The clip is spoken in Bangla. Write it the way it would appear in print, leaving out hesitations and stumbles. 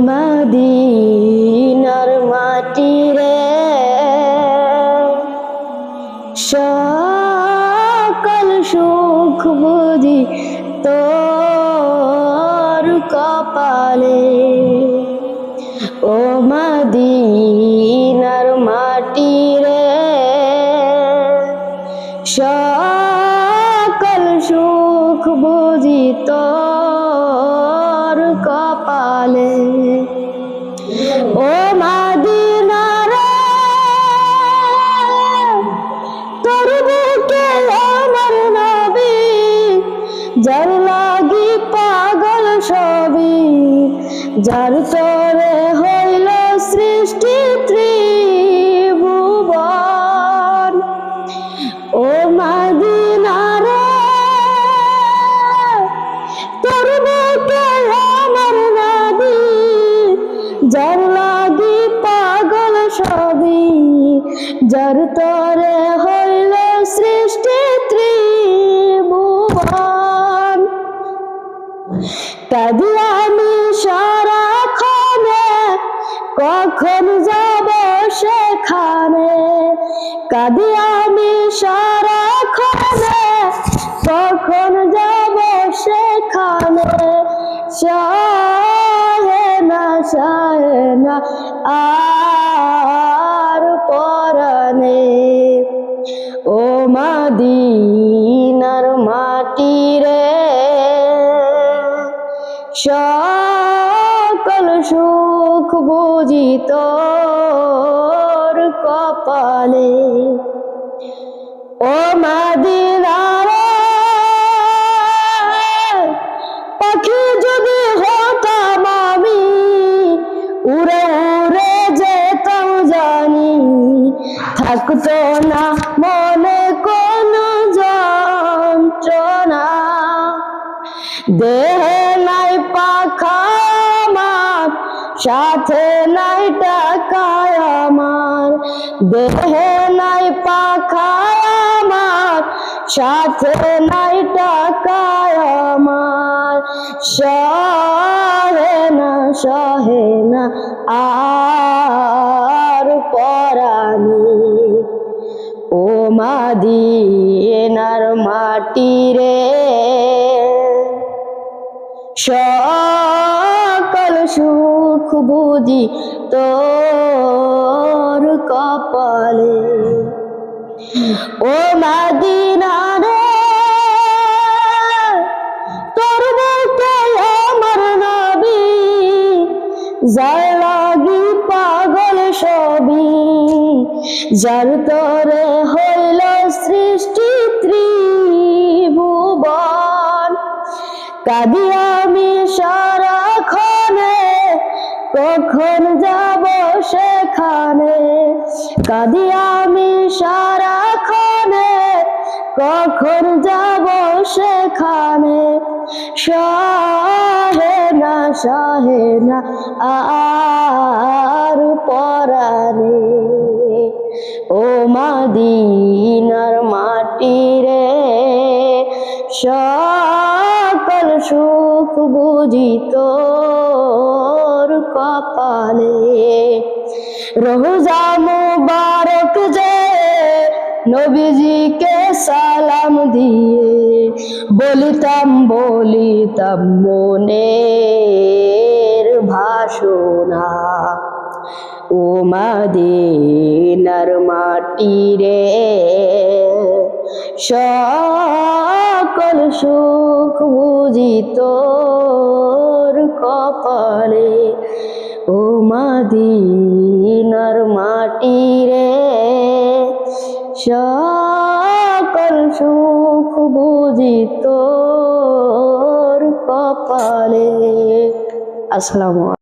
মদিনার মাটি রে সকল সুখ বুঝি তোর কপালে। ও মদিনার মাটি রে সকল সুখ বুঝি তোর কপালে। ও মদিনা রে তোর বুকে আমার নবী যার লাগি পাগল সবই, যার তরে হইল সৃষ্টি ত্রিভুবন। ও মদিনা রে তোর বুকে আমার নবী যার লাগি পাগল সবই, যার তরে হইল সৃষ্টি ত্রিভুবন। কাঁদি আমি সারাক্ষণে কখন যাব সেখানে, কাঁদি আমি সারাক্ষণে কখন যাব সেখানে। সহে না আর পরানে। ও মদিনার মাটি রে সকল সুখ বুঝি তোর কপালে। ও মদিনা রে পাখি যদি হতাম আমি উড়ে উড়ে যেতাম জানি, থাকতো না মনে কোনো যন্ত্রণা। দেহে নাই পাখা আমার, সাথে নাই টাকা আমার। দেহে নাই পাখা আমার, সাথে নাই টাকা আমার। সহে না আর পরানি। ও মদিনার মাটি রে সকল সুখ বুঝি তোর কপালে। ও মদিনা রে তোর বুকে আমার নবী যার লাগি পাগল সবই, যার তরে হইল সৃষ্টি ত্রিভুবন। কাঁদি আমি সারাক্ষণে কখন যাব সেখানে, কাঁদি আমি সারাক্ষণে কখন যাব সেখানে। সহে না আর পরানে। ও মদিনার মাটি রে সকল সুখ বুঝি তোর কপালে। রোজা মুবারক যে নবীজিকে সালাম দিয়ে বলিতাম মনের ভাষণা। ও মদিনার মাটি রে সকল সুখ বুঝি তোর কপালে। ও মদিনার মাটি রে সকল সুখ বুঝি তোর কপালে। আসসালামু আলাইকুম।